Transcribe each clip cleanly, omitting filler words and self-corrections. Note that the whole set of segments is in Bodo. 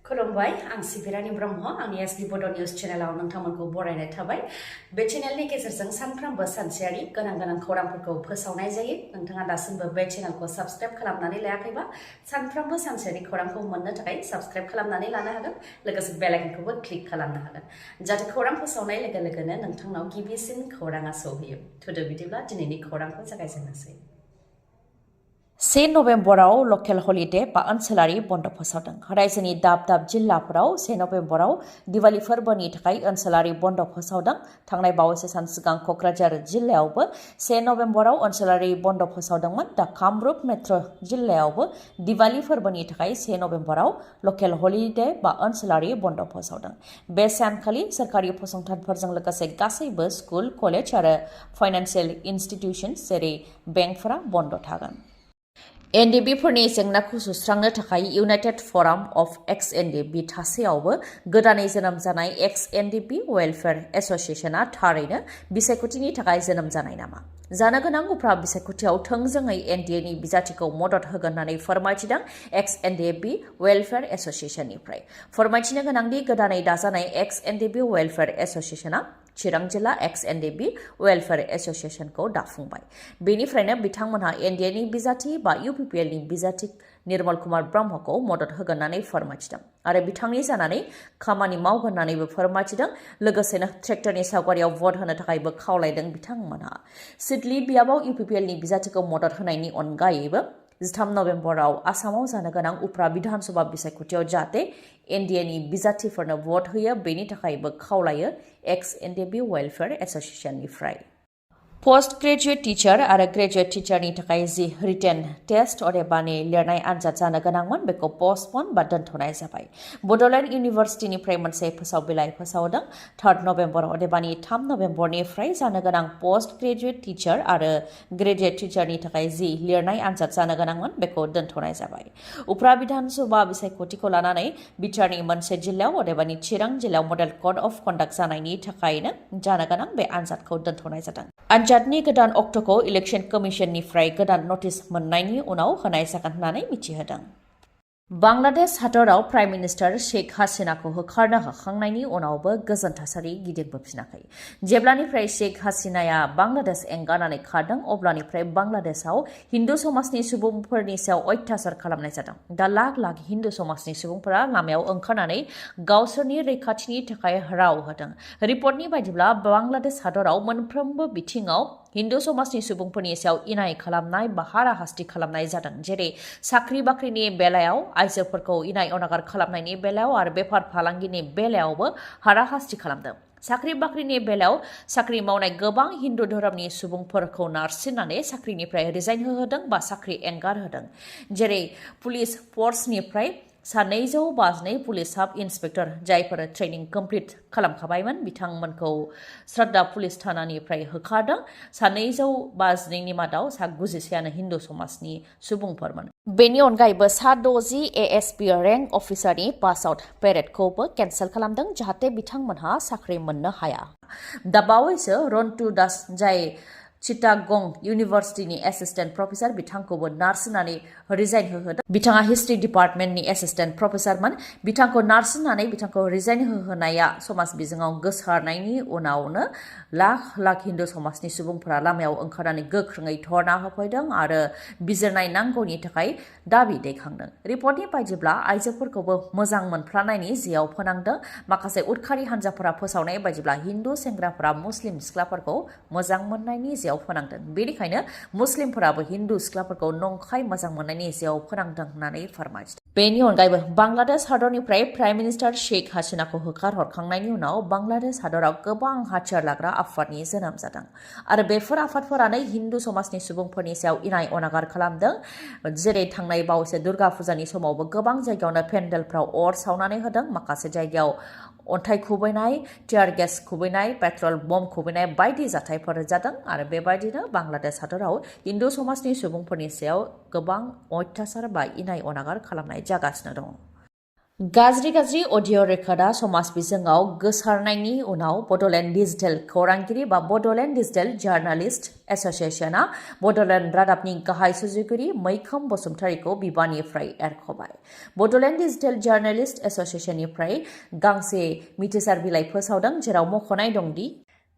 खुलुमबाय आं सिबि रानि ब्रह्म आंनि एसबि बड' निउज चेनेलाव नोंथांमोनखौ बरायनाय थाबाय बे चेनेलनि गेजेरजों सानफ्रोमबो सानसेयारि गोनां खौरांफोरखौ फोसावनाय जायो नोंथाङा दासिमबो बे चेनेलखौ साबस्क्राइब खालामनानै लायाखैबा सानफ्रोमबो सानसेयारि खौरांखौ मोननो थाखाय साबस्क्राइब खालामनानै लानो हागोन लोगोसे बेल आइकनखौबो क्लिक खालामनो हागोन जाहाथे खौरां फोसावनाय लोगो लोगोनो नोंथांनाव गिबिसिन खौराङा सौहैयो थुदो बिदिब्ला दिनैनि खौरांखौ जागायजेननोसै 1 नभेम्बराव लकेल हलिडे बा ओनसोलारि बन्द फोसावदों रायजोनि दाब दाब जिल्लाफोराव 1 नभेम्बराव दिवाली फोरबोनि थाखाय ओनसोलारि बन्द फोसावदों थांनाय बावैसो सान सिगां कक्राझार जिल्लायावबो 1 नभेम्बराव ओनसोलारि बन्द फोसावदोंमोन दा कामरुप मेट्र जिल्लायावबो दिवाली फोरबोनि थाखाय 1 नभेम्बराव लकेल हलिडे बा ओनसोलारि बन्द फोसावदों बे सानखालि सरकारि फसंथानफोरजों लोगोसे गासैबो स्कुल कलेज आरो फाइनान्सियेल इनस्टिट्यूशन्स जेरै बेंकफोरा बन्द थागोन एनडिबिफोरनि जेंनाखौ सुस्रांनो थाखाय इउनाइटेड फराम अफ एक्स एनडिबि थासेयावबो गोदानै जोनोम जानाय एक्स एनडिबि वेलफेयार एसोसिएशनआ थारैनो बिसायख'थिनि थाखाय जोनोम जानाय नामा जानो गोनां उफ्रा बिसायख'थियाव थोंजोङै एनडिएनि बिजाथिखौ मदद होगोन होननानै फोरमायथिदों एक्स एनडिबि वेलफेयार एसोसिएशननिफ्राय फोरमायथिनो गोनांदि गोदानै दाजानाय एक्स एनडिबि वेलफेयार एसोसिएशनआ चिरां जिल्ला एक्स एनडिबि वेलफेयार एसोसिएशनखौ दाफुंबाय बेनिफ्रायनो बिथांमोनहा एनडिएनि बिजाथि बा UPPLनि बिजाथि निर्मल कुमार ब्रह्मखौ मदद होगोन होननानै फोरमायथिदों आरो बिथांनि जानानै खामानि मावगोन होननानैबो फोरमायथिदों लोगोसेनो ट्रेक्टरनि सावगारियाव भट होनो थाखायबो खावलायदों बिथांमोनहा सिडली बियाबाव UPPLनि बिजाथिखौ मदद होनायनि अनगायैबो 13 नभेम्बराव आसामाव जानो गोनां उफ्रा विधानसभा बिसायख'थियाव जाहाथे एनडिएनि बिजाथिफोरनो भट होयो बेनि थाखायबो खावलायो एक्स एनडिबि वेलफेयार एसोसिएशननिफ्राय पोस्ट ग्रेजुएट टीचार आरो ग्रेजुएट टीचारनि थाखाय जि रिटेन टेस्ट अदेबानि लिरनाय आनजाद जानो गोनांमोन बेखौ पस्टपन बा दोनथ'नाय जाबाय बड'लेण्ड इउनिभार्सिटिनिफ्राय मोनसे फोसाव बिलाइ फोसावदों 3 नभेम्बर अदेबानि 3 नभेम्बरनिफ्राय जानो गोनां पोस्ट ग्रेजुएट टीचार आरो ग्रेजुएट टीचारनि थाखाय जि लिरनाय आनजाद जानो गोनांमोन बेखौ दोनथ'नाय जाबाय उफ्रा विधानसभा बिसायख'थिखौ लानानै बिटिआरनि मोनसे जिल्लायाव अदेबानि चिरां जिल्लायाव मडेल कड अफ कन्डाक्ट जानायनि थाखायनो जानो गोनां बे आनजादखौ दोनथ'नाय जादों आनजादनि गोदान अक्ट'खौ इलेक्शन कमिशननिफ्राय गोदान नटिस मोननायनि उनाव होनाय जागोन होननानै मिथिहोदों बांलादेश हादराव प्राइम मिनिस्टार शेख हासिनाखौ होखारनो हाखांनायनि उनावबो गोजोन थासारि गिदिंबोफिनाखै जेब्लानिफ्राय शेख हासिनाया बांलादेश एंगारनानै खारदों अब्लानिफ्राय बांलादेशआव हिन्दु समाजनि सुबुंफोरनि सायाव अत्याचार खालामनाय जादों दा लाख लाख हिन्दु समाजनि सुबुंफोरा लामायाव ओंखारनानै गावसोरनि रैखाथिनि थाखाय राव होदों रिपर्टनि बायदिब्ला बांलादेश हादराव मोनफ्रोमबो बिथिङाव हिन्दु समाजनि सुबुंफोरनि सायाव इनाय खालामनाय बा हाराहास्ति खालामनाय जादों जेरै साख्रि बाख्रिनि बेलायाव आइजोफोरखौ इनाय अनागार खालामनायनि बेलायाव आरो बेफार फालांगिनि बेलायावबो हाराहास्ति खालामदों साख्रि बाख्रिनि बेलायाव साख्रि मावनाय गोबां हिन्दु धोरोमनि सुबुंफोरखौ नारसिननानै साख्रिनिफ्राय रिजाइन होहोदों बा साख्रि एंगारहोदों जेरै पुलिस फर्सनिफ्राय 252 पुलिस साब इन्सपेक्टर जायफोर ट्रेनिं कमप्लिट खालामखाबायमोन बिथांमोनखौ श्रद्धा पुलिस थानानिफ्राय होखारदों 252 नि मादाव 90 हिन्दु समाजनि सुबुंफोरमोन बेनि अनगायैबो 60 ASP रेंक अफिसारनि पास आउट पेरेडखौबो केन्सेल खालामदों जाहाथे बिथांमोनहा साख्रि मोननो हाया दा बावैसो रन्टु दास जाय चिटागं इउनिभार्सिटिनि एसिस्टेन्ट प्रफेसर बिथांखौबो नारसिननानै रिजाइन होहोदों बिथाङा हिस्ट्रि डिपार्टमेन्टनि एसिस्टेन्ट प्रफेसरमोन बिथांखौ नारसिननानै बिथांखौ रिजाइन होहोनाया समाज बिजोङाव गोसारनायनि उनावनो लाख लाख हिन्दु समाजनि सुबुंफोरा लामायाव ओंखारनानै गोख्रोङै धर्ना होफैदों आरो बिजिरनाय नांगौनि थाखाय दाबि दैखांदों रिपर्टनि बायदिब्ला आइजोफोरखौबो मोजां मोनफ्लानायनि जियाव फोनांदों माखासे उदखारि हान्जाफोरा फोसावनाय बायदिब्ला हिन्दु सेंग्राफोरा मुस्लिम सिख्लाफोरखौ मोजां मोननायनि जियाव फोनांदों बेनिखायनो मुस्लिमफोराबो हिन्दु सिख्लाफोरखौ नंखाय मोजां मोननायनि जियाव फोनांदों होननानै फोरमायथिदों बेनि अनगायैबो बांलादेश हादरनिफ्राय प्राइम मिनिस्टार शेख हासिनाखौ होखारहरखांनायनि उनाव बांलादेश हादराव गोबां हाथियार लाग्रा आफादनि जोनोम जादों आरो बेफोर आफादफोरानो हिन्दु समाजनि सुबुंफोरनि सायाव इनाय अनागार खालामदों जेरै थांनाय बावैसो दुर्गा फुजानि समावबो गोबां जायगायावनो पेन्डेलफ्राव अर सावनानै होदों माखासे जायगायाव अन्थाइ खुबैनाय टियार गेस खुबैनाय पेट्रल बम खुबैनाय बायदि जाथायफोर जादों आरो बेबायदिनो बांलादेश हादराव हिन्दु समाजनि सुबुंफोरनि सायाव गोबां अत्याचार बा इनाय अनागार खालामनाय जागासिनो दं गाज्रि अडिअ रेकर्डा समाज बिजोङाव गोसारनायनि उनाव बड'लेण्ड डिजिटेल खौरांगिरि बा बड'लेण्ड डिजिटेल जार्नालिस्ट एस'सिएशना बड'लेण्ड रादाबनि गाहाय सुजुगिरि मैखोम बसुमतारीखौ बिबाननिफ्राय एरख'बाय। बड'लेण्ड डिजिटेल जार्नालिस्ट एस'सिएशननिफ्राय गांसे मिथिसार बिलाइ फोसावदों, जेराव मख'नाय दंदि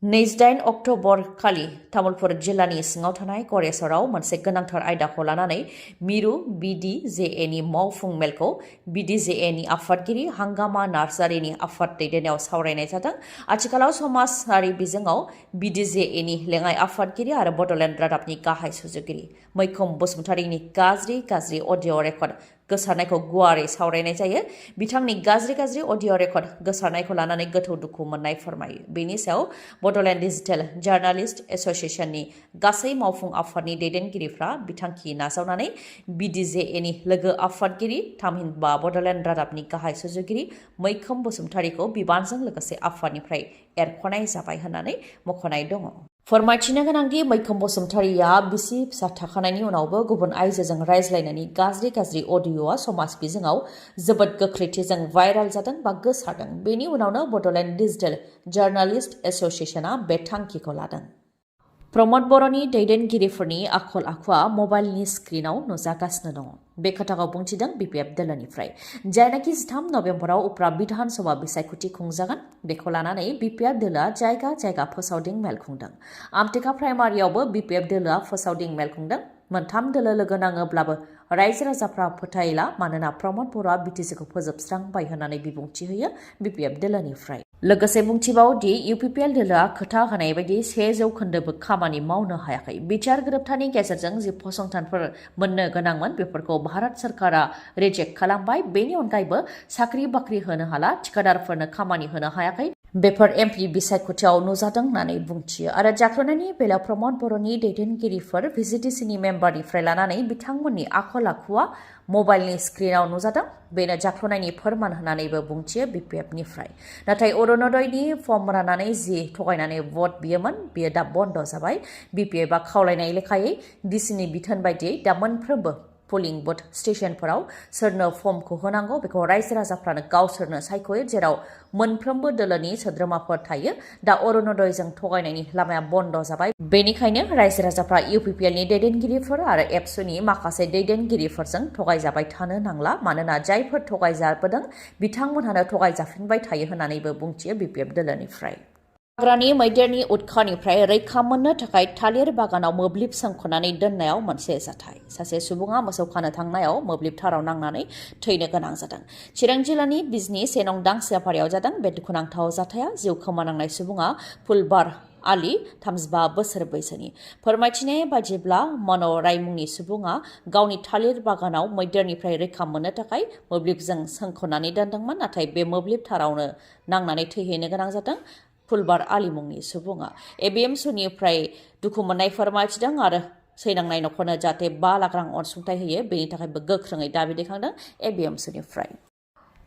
28 अक्ट'बर खालि तामुलपुर जिल्लानि सिङाव थानाय गरेसराव मोनसे गोनांथार आयदाखौ लानानै मिरु BDJA मावफुं मेलखौ BDJA आफादगिरि हांगामा नार्जारिनि आफाद दैदेननायाव सावरायनाय जादों। आथिखालाव समाजारि बिजोङाव BDJA लेङाइ आफादगिरि आरो बड'लेण्ड रादाबनि गाहाय सुजुगिरि मैखोम बसुमतारीनि गाज्रि अडिअ रेकर्ड गोसारनायखौ गुवारै सावरायनाय जायो। बिथांनि गाज्रि अडिअ रेकर्ड गोसारनायखौ लानानै गोथौ दुखु मोननाय फोरमायो। बेनि सायाव बड'लेण्ड डिजिटेल जार्नालिस्ट एस'सिएशननि गासै मावफुं आफादनि दैदेनगिरिफ्रा बिथांखि नाजावनानै BDJA लोगो आफादगिरि थामहिनबा बड'लेण्ड रादाबनि गाहाय सुजुगिरि मैखोम बसुमतारीखौ बिबानजों लोगोसे आफादनिफ्राय एरख'नाय जाबाय होननानै मख'नाय दङ। फोरमायथिनो गोनांदि मैखोम बसुमतारीया बिसि फिसा थाखानायनि उनावबो गुबुन आइजोजों रायज्लायनायनि गाज्रि अडिअ'आ समाज बिजोङाव जोबोद गोख्रैथिजों भाइराल जादों बा गोसारदों। बेनि उनावनो बड'लेण्ड डिजिटेल जार्नालिस्ट एस'सिएशना बे थांखिखौ लादों। प्रमद बर'नि दैदेनगिरिफोरनि आखल आखुआ मबाइलनि स्क्रिनाव नुजागासिनो दङ। बे खोथाखौ बुंथिदों BPF दोलोनिफ्राय, जायनाखि 13 नभेम्बराव उप्रा बिधान सभा बिसायख'थि खुंजागोन। बेखौ लानानै BPF दोलोआ जायगा फोसावदिं मेल खुंदों। आमटेका प्राइमारियावबो BPF दोलोआ फोसावदिं मेल खुंदों। मोनथाम दोलो लोगो नाङोब्लाबो रायजो राजाफ्रा फोथायला, मानोना प्रमद बर'आ BTCखौ फोजोबस्रांबाय होननानै बिबुंथि होयो BPF दोलोनिफ्राय। लोगोसे बुंथिबावदि UPPL दोलोआ खोथा होनाय बायदि 100% खामानि मावनो हायाखै। बिटिआर गोरोबथानि गेजेरजों जि फसंथानफोर मोननो गोनांमोन बेफोरखौ भारत सरकारा रिजेक्ट खालामबाय। बेनि अनगायैबो साख्रि बाख्रि होनो हाला, थिकादारफोरनो खामानि होनो हायाखै। बेफोर MP बिसायख'थियाव नुजादों होननानै बुंथियो। आरो जाख्ल'नायनि बेलायाव प्रमद बर'नि दैदेनगिरिफोर VCTCनि मेम्बारनिफ्राय लानानै बिथांमोननि आखल आखुआ मबाइलनि स्क्रिनाव नुजादों। बेनो जाख्ल'नायनि फोरमान होननानैबो बुंथियो BPFनिफ्राय। नाथाय अरुणोदयनि फर्म राननानै जि थगायनानै भट बियोमोन, बियो दा बन्द जाबाय। BPFआ खावलायनाय लेखायै DCनि बिथोन बायदियै दा मोनफ्रोमबो पोलिं बुथ स्टेशनफोराव सोरनो फर्मखौ होनांगौ बेखौ रायजो राजाफ्रानो गावसोरनो सायख'यो, जेराव मोनफ्रोमबो दोलोनि सोद्रोमाफोर थायो। दा अरुणोदयजों थगायनायनि लामाया बन्द जाबाय। बेनिखायनो रायजो राजाफ्रा UPPLनि दैदेनगिरिफोर आरो एबसुनि माखासे दैदेनगिरिफोरजों थगायजाबाय थानो नांला, मानोना जायफोर थगायजाबोदों बिथांमोनहानो थगायजाफिनबाय थायो होननानैबो बुंथियो BPF दोलोनिफ्राय। हाग्रानि मैदेरनि उदखानिफ्राय रैखा मोननो थाखाय थालिर बागानाव मोब्लिब सोंख'नानै दोननायाव मोनसे जाथाय। सासे सुबुङा मोसौ खानो थांनायाव मोब्लिब थाराव नांनानै थैनो गोनां जादों। चिरां जिल्लानि बिजनी 1 नं दांसियापारियाव जादों बे दुखुनांथाव जाथाया। जिउ खोमानांनाय सुबुङा फुलबार आली 35 बोसोर बैसोनि। फोरमायथिनाय बायदिब्ला मन'राय मुंनि सुबुङा गावनि थालिर बागानाव मैदेरनिफ्राय रैखा मोननो थाखाय मोब्लिबजों सोंख'नानै दोनदोंमोन, नाथाय बे मोब्लिब थारावनो नांनानै थैहैनो गोनां जादों। फुलबार आली मुंनि सुबुङा ABMसुनिफ्राय दुखु मोननाय फोरमायथिदों आरो सैनांनाय न'खरनो जाहाथे 5 लाख रां अनसुंथाइ होयो, बेनि थाखायबो गोख्रोङै दाबि दैखांदों ABMसुनिफ्राय।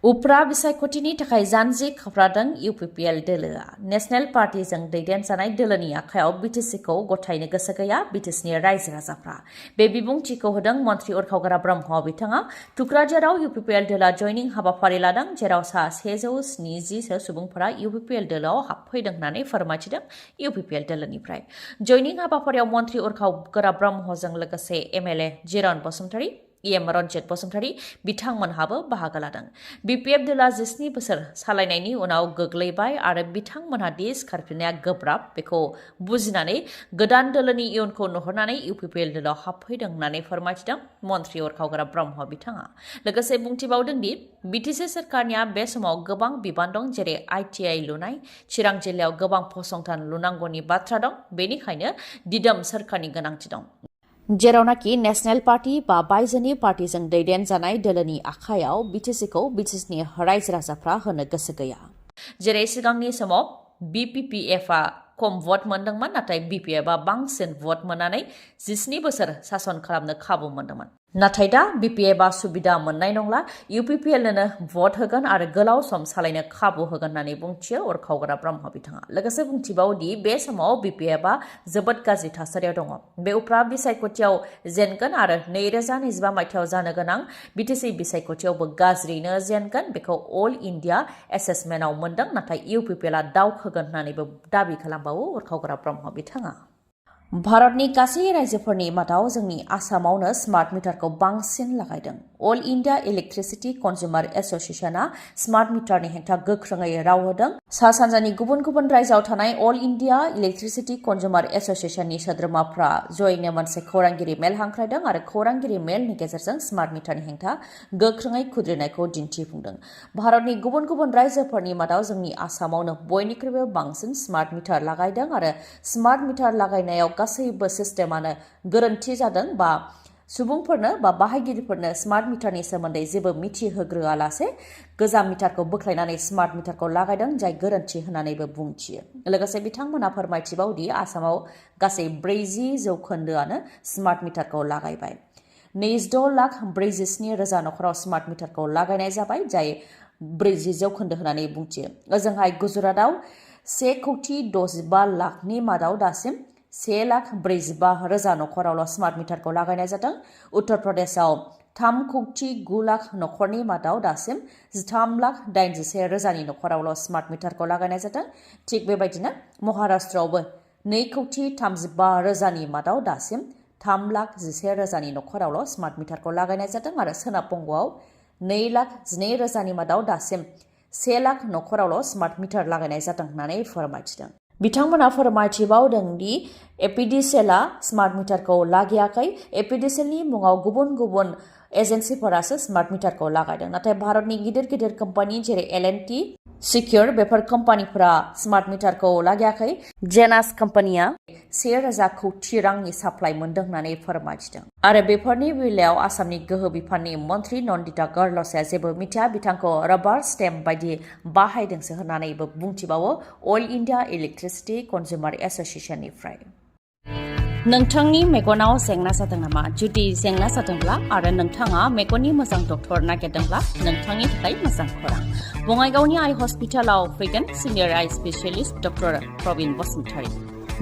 उप्रा बिसायख'थिनि थाखाय जानजि खाफ्रादों UPPL दोलोआ। नेशनेल पार्टीजों दैदेनजानाय दोलोनि आखायाव BTCखौ गथायनो गोसो गैया BTCनि रायजो राजाफ्रा। बे बिबुंथिखौ होदों मन्त्रि एरख'ब ब्रह्म बिथाङा। टुक्राझाराव UPPL दोलोआ जयनिं हाबाफारि लादों, जेराव सा 170 सुबुंफोरा UPPL दोलोआव हाबफैदों होननानै फोरमायथिदों UPPL दोलोनिफ्राय। जयनिं हाबाफारियाव मन्त्रि एरख'ब ब्रह्मजों लोगोसे MLA जिरन बसुमतारी, EM रन्जित बसुमतारी बिथांमोनहाबो बाहागो लादों। BPF दोलोआ 19 बोसोर सालायनायनि उनाव गोग्लैबाय आरो बिथांमोनहा दि सिखारफिननाया गोब्राब बेखौ बुजिनानै गोदान दोलोनि इयुनखौ नुहुरनानै UPPL दोलोआव हाबफैदों होननानै फोरमायथिदों मन्त्रि एरख'ब ब्रह्म बिथाङा। लोगोसे बुंथिबावदों दि BTC सोरखारनिया बे समाव गोबां बिबान दं, जेरै ITI लुनाय। चिरां जिल्लायाव गोबां फसंथान लुनांगौनि बाथ्रा दं, बेनिखायनो दिदोम सोरखारनि गोनांथि दं। जेरावनाखि नेशनेल पार्टी बा बायजोनि पार्टीजों दैदेनजानाय दोलोनि आखायाव BTCखौ BTCनि रायजो राजाफ्रा होनो गोसो गैया। जेरै सिगांनि समाव BPPFआ खम भट मोनदोंमोन, नाथाय BPFआ बांसिन भट मोननानै 17 बोसोर सासन खालामनो खाबु मोनदोंमोन। नाथाय दा BPF आ सुबिदा मोननाय नंला UPPL नो भट होगोन आरो गोलाव सम सालायनो खाबु होगोन होननानै बुंथियो अरखावग्रा ब्रह्म बिथाङा लोगोसे बुंथिबावदि बे समाव BPF आ जोबोद गाज्रि थासारियाव दङ बे उफ्रा बिसायख'थियाव जेनगोन आरो 2025 मायथाइयाव जानो गोनां BTC बिसायख'थियावबो गाज्रियैनो जेनगोन बेखौ अल इन्डिया एसेसमेन्टआव मोनदों नाथाय UPPL आ दावखोगोन होननानैबो दाबि खालामबावो अरखावग्रा ब्रह्म बिथाङा भारतनि गासै रायजोफोरनि मादाव जोंनि आसामावनो स्मार्ट मिटारखौ बांसिन लागायदों अल इन्डिया इलेक्ट्रिसिटि कन्ज्युमार एसोसिएशनआ स्मार्ट मिटारनि हेंथा गोख्रोङै राव होदों सा सानजानि गुबुन गुबुन रायजोआव थानाय अल इन्डिया इलेक्ट्रिसिटि कन्ज्युमार एसोसिएशननि सोद्रोमाफ्रा जयैनो मोनसे खौरांगिरि मेल हांख्रायदों आरो खौरांगिरि मेलनि गेजेरजों स्मार्ट मिटारनि हेंथा गोख्रोङै खुद्रिनायखौ दिन्थिफुंदों भारतनि गुबुन गुबुन रायजोफोरनि मादाव जोंनि आसामावनो बयनिख्रुइबो बांसिन स्मार्ट मिटार लागायदों आरो स्मार्ट मिटार लागायनायाव गासैबो सिस्टेमानो गोरोन्थि जादों बा सुबुंफोरनो बा बाहायगिरिफोरनो स्मार्ट मिटारनि सोमोन्दै जेबो मिथिहोग्रोआलासे गोजाम मिटारखौ बोख्लायनानै स्मार्ट मिटारखौ लागायदों जाय गोरोन्थि होननानैबो बुंथियो लोगोसे बिथांमोना फोरमायथिबावदि आसामाव गासै 40% स्मार्ट मिटारखौ लागायबाय 26,47,000 नखराव स्मार्ट मिटारखौ लागायनाय जाबाय जाय 40% होननानै बुंथियो ओजोंहाय गुजरातआव 1,65,00,000 मादाव दासिम 1,45,000 नखरावल' स्मार्ट मिटारखौ लागायनाय जादों उत्तर प्रदेशआव 3,09,00,000 नखरनि मादाव दासिम 13,81,000 नखरावल' स्मार्ट मिटारखौ लागायनाय जादों थिग बेबायदिनो महाराष्ट्रआवबो 2,35,000 मादाव दासिम 3,11,000 नखरावल' स्मार्ट मिटारखौ लागायनाय जादों आरो सोनाब बंगआव 2,12,000 मादाव दासिम 1,00,000 नखरावल' स्मार्ट मिटार लागायनाय जादों होननानै फोरमायथिदों बिथांमोना फोरमायथिबावदों दि एपिडिसिएलआ स्मार्ट मिटारखौ लागायाखै एपिडिसिएलनि मुङाव गुबुन गुबुन एजेन्सिफोरासो स्मार्ट मिटारखौ लागायदों नाथाय भारतनि गिदिर गिदिर कम्पानि जेरै L&T सिक्योर बेफोर कम्पानिफोरा स्मार्ट मिटारखौ लागायाखै जेनास कम्पानिया 1,000 कोटी रांनि साप्लाय मोनदों होननानै फोरमायथिदों आरो बेफोरनि बेलायाव आसामनि गोहो बिफाननि मन्त्रि नन्दिता गर्लसआ जेबो मिथिया बिथांखौ राबार स्टेम्प बायदि बाहायदोंसो होननानैबो बुंथिबावो अल इन्डिया इलेक्ट्रिसिटि कन्ज्युमार एसोसिएशननिफ्राय नोंथांनि मेगनाव जेंना जादों नामा जुदि जेंना जादोंब्ला आरो नोंथाङा मेगननि मोजां डक्टर नागिरदोंब्ला नोंथांनि थाखाय मोजां खौरां बङाइगावनि आइ हस्पिटालाव फैगोन सिनियर आइ स्पेशलिस्ट डक्टर प्रबिन बसुमतारी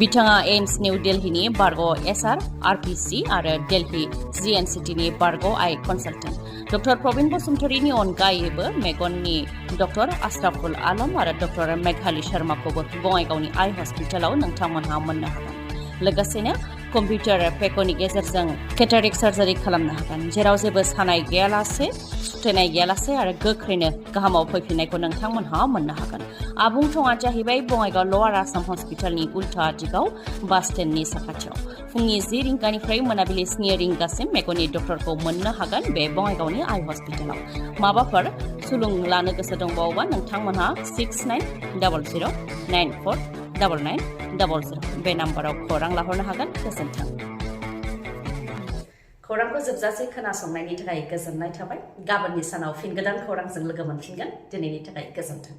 बिथाङा एम्स निउ दिल्लीनि बारग' SR RPC आरो दिल्ली GNCTनि बारग' आइ कनसालटेन्ट डक्टर प्रबिन बसुमतारीनि अनगायैबो मेगननि डक्टर आशराफुल आलम आरो डक्टर मेघाली शर्माखौबो बङाइगावनि आइ हस्पिटालाव नोंथांमोनहा मोननो हागोन लोगोसेनो कम्पिउटार पेकनि गेजेरजों केटारेक्ट सार्जारि खालामनो हागोन जेराव जेबो सानाय गैयालासे सुथेनाय गैयालासे आरो गोख्रैनो गाहामाव फैफिननायखौ नोंथांमोनहा मोननो हागोन आबुं थङा जाहैबाय बङाइगाव लवार आसाम हस्पिटालनि उल्था दिगाव बास स्टेन्डनि साखाथियाव फुंनि 10 रिंगानिफ्राय मोनाबिलि 7 रिंगासिम मेगननि डक्टरखौ मोननो हागोन बे बङाइगावनि आइ हस्पिटालाव माबाफोर सुलुं लानो गोसो दंबावोबा नोंथांमोनहा 6900949900 बे नाम्बाराव खौरां लाहरनो हागोन गोजोन्थों खौरांखौ जोबजासे खोनासंनायनि थाखाय गोजोननाय थाबाय गाबोननि सानाव फिन गोदान खौरांजों लोगो मोनफिनगोन दिनैनि थाखाय गोजोन्थों